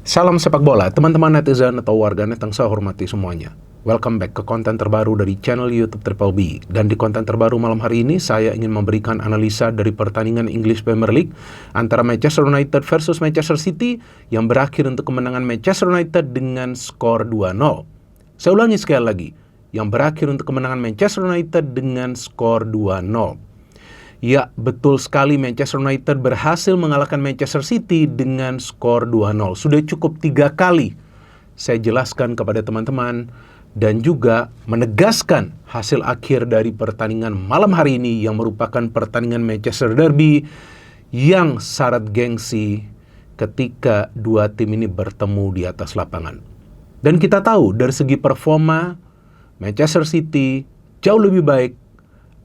Salam sepak bola, teman-teman netizen atau warganet yang saya hormati semuanya. Welcome back ke konten terbaru dari channel YouTube Triple B. Dan di konten terbaru malam hari ini, saya ingin memberikan analisa dari pertandingan English Premier League antara Manchester United versus Manchester City yang berakhir untuk kemenangan Manchester United dengan skor 2-0. Saya ulangi sekali lagi, yang berakhir untuk kemenangan Manchester United dengan skor 2-0. Ya, betul sekali Manchester United berhasil mengalahkan Manchester City dengan skor 2-0. Sudah cukup 3 kali saya jelaskan kepada teman-teman dan juga menegaskan hasil akhir dari pertandingan malam hari ini yang merupakan pertandingan Manchester Derby yang syarat gengsi ketika dua tim ini bertemu di atas lapangan. Dan kita tahu dari segi performa Manchester City jauh lebih baik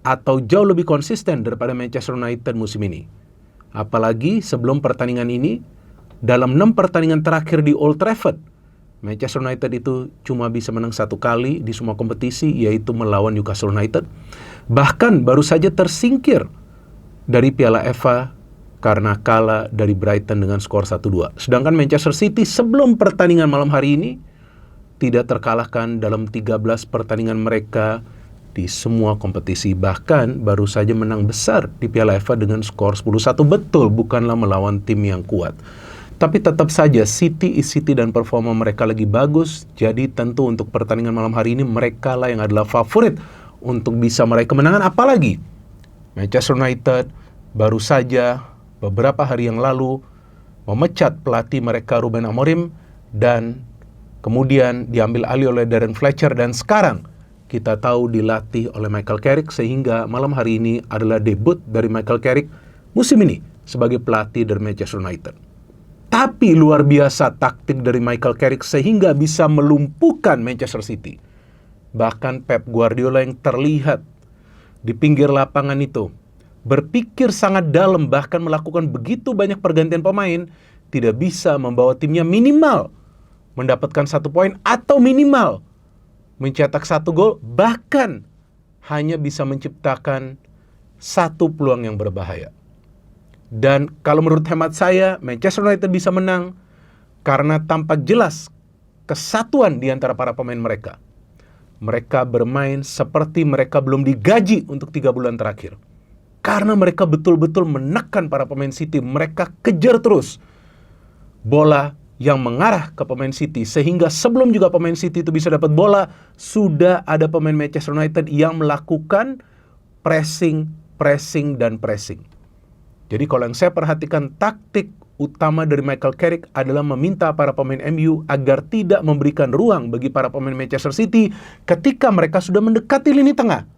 atau jauh lebih konsisten daripada Manchester United musim ini. Apalagi sebelum pertandingan ini, dalam 6 pertandingan terakhir di Old Trafford, Manchester United itu cuma bisa menang 1 kali di semua kompetisi, yaitu melawan Newcastle United. Bahkan baru saja tersingkir dari Piala FA karena kalah dari Brighton dengan skor 1-2. Sedangkan Manchester City sebelum pertandingan malam hari ini tidak terkalahkan dalam 13 pertandingan mereka di semua kompetisi, bahkan baru saja menang besar di Piala FA dengan skor 10-1. Betul, bukanlah melawan tim yang kuat. Tapi tetap saja City dan performa mereka lagi bagus. Jadi tentu untuk pertandingan malam hari ini mereka lah yang adalah favorit untuk bisa meraih kemenangan. Apalagi Manchester United baru saja beberapa hari yang lalu memecat pelatih mereka Ruben Amorim dan kemudian diambil alih oleh Darren Fletcher, dan sekarang kita tahu dilatih oleh Michael Carrick, sehingga malam hari ini adalah debut dari Michael Carrick musim ini sebagai pelatih dari Manchester United. Tapi luar biasa taktik dari Michael Carrick sehingga bisa melumpuhkan Manchester City. Bahkan Pep Guardiola yang terlihat di pinggir lapangan itu berpikir sangat dalam, bahkan melakukan begitu banyak pergantian pemain, tidak bisa membawa timnya minimal mendapatkan 1 poin atau minimal mencetak 1 gol, bahkan hanya bisa menciptakan 1 peluang yang berbahaya. Dan kalau menurut hemat saya, Manchester United bisa menang karena tampak jelas kesatuan di antara para pemain mereka. Mereka bermain seperti mereka belum digaji untuk 3 bulan terakhir. Karena mereka betul-betul menekan para pemain City, mereka kejar terus bola yang mengarah ke pemain City, sehingga sebelum juga pemain City itu bisa dapat bola, sudah ada pemain Manchester United yang melakukan pressing. Jadi kalau yang saya perhatikan, taktik utama dari Michael Carrick adalah meminta para pemain MU agar tidak memberikan ruang bagi para pemain Manchester City ketika mereka sudah mendekati lini tengah.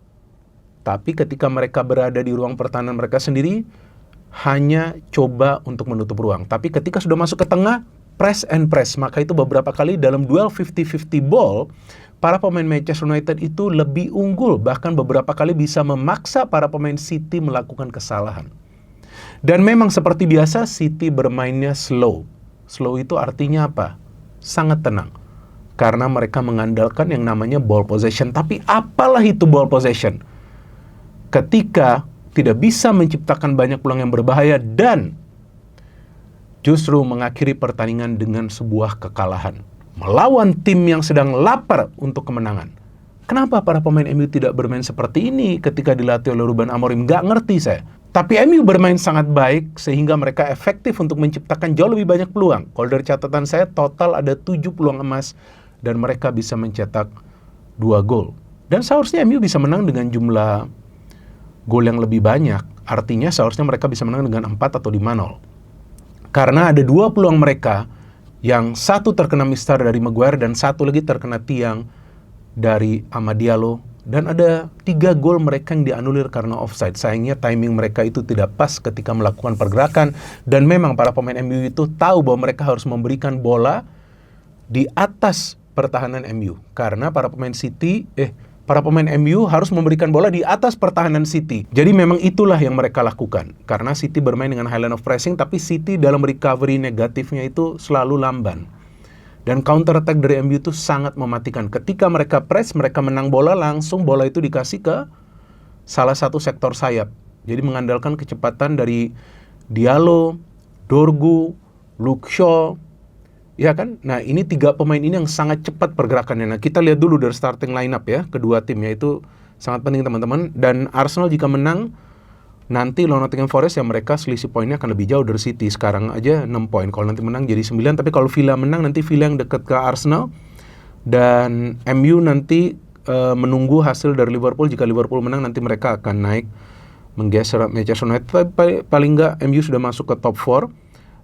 Tapi ketika mereka berada di ruang pertahanan mereka sendiri, hanya coba untuk menutup ruang. Tapi ketika sudah masuk ke tengah, press. Maka itu beberapa kali dalam duel 50-50 ball, para pemain Manchester United itu lebih unggul. Bahkan beberapa kali bisa memaksa para pemain City melakukan kesalahan. Dan memang seperti biasa, City bermainnya slow. Slow itu artinya apa? Sangat tenang. Karena mereka mengandalkan yang namanya ball possession. Tapi apalah itu ball possession? Ketika tidak bisa menciptakan banyak peluang yang berbahaya dan justru mengakhiri pertandingan dengan sebuah kekalahan melawan tim yang sedang lapar untuk kemenangan. Kenapa para pemain MU tidak bermain seperti ini ketika dilatih oleh Ruben Amorim? Nggak ngerti saya. Tapi MU bermain sangat baik sehingga mereka efektif untuk menciptakan jauh lebih banyak peluang. Kalau dari catatan saya, total ada 7 peluang emas dan mereka bisa mencetak 2 gol. Dan seharusnya MU bisa menang dengan jumlah gol yang lebih banyak. Artinya seharusnya mereka bisa menang dengan 4 atau 5-0. Karena ada 2 peluang mereka, yang 1 terkena mistar dari Maguire dan 1 lagi terkena tiang dari Amad Diallo. Dan ada 3 gol mereka yang dianulir karena offside. Sayangnya timing mereka itu tidak pas ketika melakukan pergerakan. Dan memang para pemain MU itu tahu bahwa mereka harus memberikan bola di atas pertahanan MU. Karena para pemain MU harus memberikan bola di atas pertahanan City. Jadi memang itulah yang mereka lakukan. Karena City bermain dengan high line of pressing, tapi City dalam recovery negatifnya itu selalu lamban. Dan counter attack dari MU itu sangat mematikan. Ketika mereka press, mereka menang bola, langsung bola itu dikasih ke salah satu sektor sayap. Jadi mengandalkan kecepatan dari Diallo, Dorgu, Luke Shaw, Ya kan? Nah, ini 3 pemain ini yang sangat cepat pergerakannya. Nah, kita lihat dulu dari starting lineup ya, kedua tim ya, itu sangat penting teman-teman. Dan Arsenal jika menang nanti lawan Nottingham Forest ya, mereka selisih poinnya akan lebih jauh dari City. Sekarang aja 6 poin. Kalau nanti menang jadi 9, tapi kalau Villa menang nanti Villa yang dekat ke Arsenal. Dan MU nanti menunggu hasil dari Liverpool. Jika Liverpool menang nanti mereka akan naik menggeser Manchester United. Tapi paling nggak MU sudah masuk ke top 4.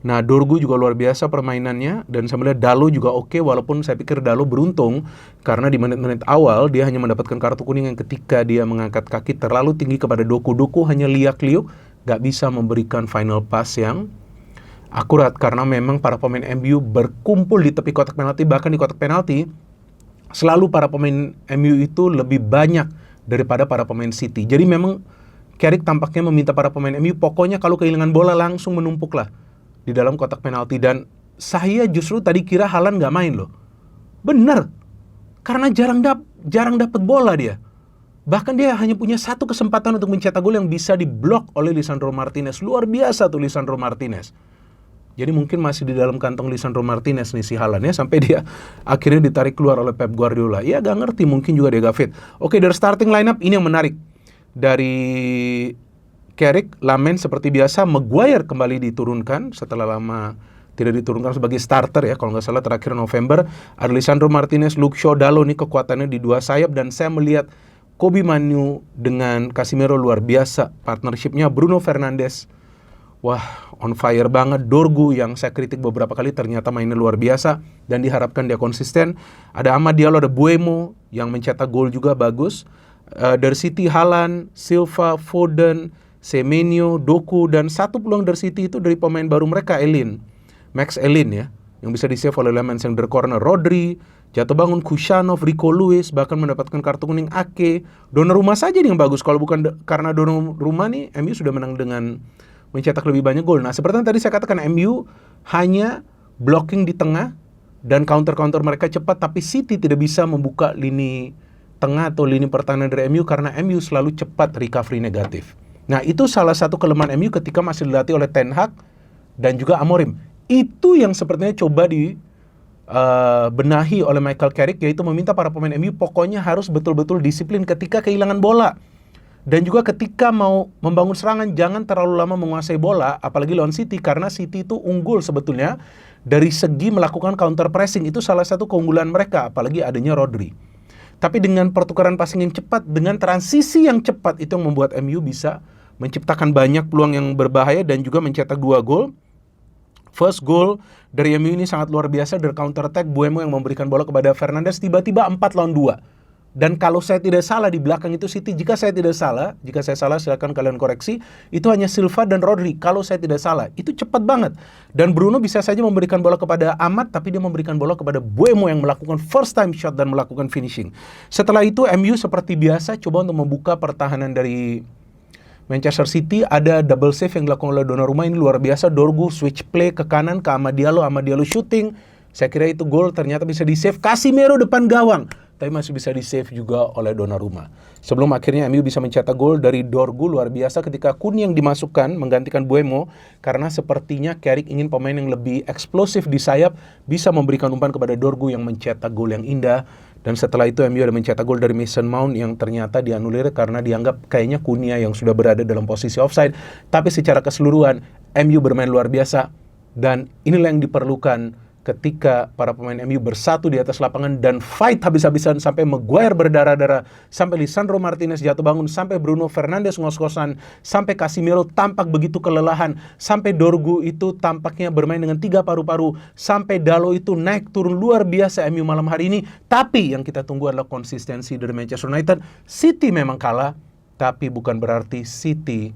Nah, Dorgu juga luar biasa permainannya, dan saya melihat Dalo juga oke, walaupun saya pikir Dalo beruntung karena di menit-menit awal dia hanya mendapatkan kartu kuning yang ketika dia mengangkat kaki terlalu tinggi kepada Doku. Doku hanya liak-liuk, gak bisa memberikan final pass yang akurat karena memang para pemain MU berkumpul di tepi kotak penalti. Bahkan di kotak penalti selalu para pemain MU itu lebih banyak daripada para pemain City. Jadi memang Carrick tampaknya meminta para pemain MU pokoknya kalau kehilangan bola langsung menumpuklah di dalam kotak penalti. Dan saya justru tadi kira Haaland gak main loh. Bener, karena jarang dapat bola dia. Bahkan dia hanya punya satu kesempatan untuk mencetak gol yang bisa diblok oleh Lisandro Martinez. Luar biasa tuh Lisandro Martinez. Jadi mungkin masih di dalam kantong Lisandro Martinez nih si Haaland ya, sampai dia akhirnya ditarik keluar oleh Pep Guardiola. Ya gak ngerti, mungkin juga dia gak fit. Oke, dari starting lineup ini yang menarik. Dari Carrick, Lamine seperti biasa, Maguire kembali diturunkan setelah lama tidak diturunkan sebagai starter ya, kalau nggak salah terakhir November. Ada Lisandro Martinez, Luke Shaw, Dalo nih kekuatannya di dua sayap, dan saya melihat Kobbie Mainoo dengan Casemiro luar biasa partnershipnya. Bruno Fernandes, wah on fire banget. Dorgu yang saya kritik beberapa kali ternyata mainnya luar biasa dan diharapkan dia konsisten. Ada Amad Diallo, ada Buemo yang mencetak gol juga bagus. Dari City Haaland, Silva, Foden, Semenyo, Doku, dan satu peluang dari City itu dari pemain baru mereka, Max Elin ya, yang bisa di-save oleh Lemans yang dari corner. Rodri, jatuh bangun Kushanov, Rico Lewis, bahkan mendapatkan kartu kuning Ake. Donnarumma saja nih yang bagus, kalau bukan karena Donnarumma nih, MU sudah menang dengan mencetak lebih banyak gol. Nah, seperti yang tadi saya katakan, MU hanya blocking di tengah, dan counter-counter mereka cepat, tapi City tidak bisa membuka lini tengah atau lini pertahanan dari MU karena MU selalu cepat recovery negatif. Nah, itu salah satu kelemahan MU ketika masih dilatih oleh Ten Hag dan juga Amorim. Itu yang sepertinya coba benahi oleh Michael Carrick, yaitu meminta para pemain MU pokoknya harus betul-betul disiplin ketika kehilangan bola. Dan juga ketika mau membangun serangan, jangan terlalu lama menguasai bola, apalagi lawan City, karena City itu unggul sebetulnya dari segi melakukan counter pressing. Itu salah satu keunggulan mereka, apalagi adanya Rodri. Tapi dengan pertukaran passing yang cepat, dengan transisi yang cepat, itu yang membuat MU bisa menciptakan banyak peluang yang berbahaya dan juga mencetak 2 gol. First goal dari MU ini sangat luar biasa, dari counter attack. Buemo yang memberikan bola kepada Fernandes, tiba-tiba 4 lawan 2. Dan kalau saya tidak salah di belakang itu City, jika saya salah silakan kalian koreksi, itu hanya Silva dan Rodri, kalau saya tidak salah. Itu cepat banget. Dan Bruno bisa saja memberikan bola kepada Amad, tapi dia memberikan bola kepada Buemo yang melakukan first time shot dan melakukan finishing. Setelah itu MU seperti biasa coba untuk membuka pertahanan dari Manchester City. Ada double save yang dilakukan oleh Donnarumma, ini luar biasa. Dorgu switch play ke kanan ke Amad Diallo shooting. Saya kira itu gol, ternyata bisa di-save. Casemiro depan gawang, tapi masih bisa di-save juga oleh Donnarumma. Sebelum akhirnya MU bisa mencetak gol dari Dorgu, luar biasa ketika Kun yang dimasukkan menggantikan Buemo, karena sepertinya Carrick ingin pemain yang lebih eksplosif di sayap, bisa memberikan umpan kepada Dorgu yang mencetak gol yang indah. Dan setelah itu MU ada mencetak gol dari Mason Mount yang ternyata dianulir karena dianggap kayaknya Kunia yang sudah berada dalam posisi offside. Tapi secara keseluruhan MU bermain luar biasa, dan inilah yang diperlukan ketika para pemain MU bersatu di atas lapangan dan fight habis-habisan sampai Maguire berdarah-darah, sampai Lisandro Martinez jatuh bangun, sampai Bruno Fernandes ngos-ngosan, sampai Casemiro tampak begitu kelelahan, sampai Dorgu itu tampaknya bermain dengan 3 paru-paru, sampai Dalo itu naik turun luar biasa MU malam hari ini. Tapi yang kita tunggu adalah konsistensi dari Manchester United. City memang kalah, tapi bukan berarti City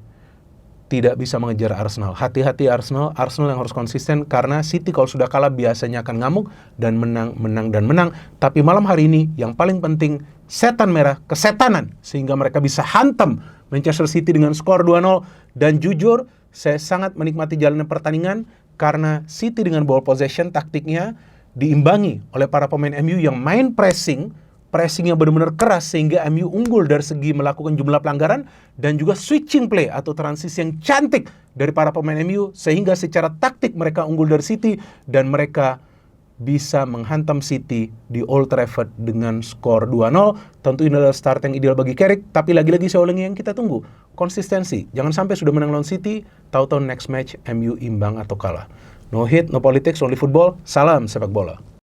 tidak bisa mengejar Arsenal. Hati-hati Arsenal yang harus konsisten, karena City kalau sudah kalah biasanya akan ngamuk dan menang. Tapi malam hari ini yang paling penting, setan merah kesetanan, sehingga mereka bisa hantam Manchester City dengan skor 2-0. Dan jujur, saya sangat menikmati jalannya pertandingan, karena City dengan ball possession taktiknya diimbangi oleh para pemain MU yang main pressingnya benar-benar keras, sehingga MU unggul dari segi melakukan jumlah pelanggaran dan juga switching play atau transisi yang cantik dari para pemain MU, sehingga secara taktik mereka unggul dari City dan mereka bisa menghantam City di Old Trafford dengan skor 2-0. Tentu ini adalah start yang ideal bagi Carrick, tapi lagi-lagi saya ulangi yang kita tunggu, konsistensi. Jangan sampai sudah menang lawan City, tahu-tahu next match MU imbang atau kalah. No hit, no politics, only football. Salam sepak bola.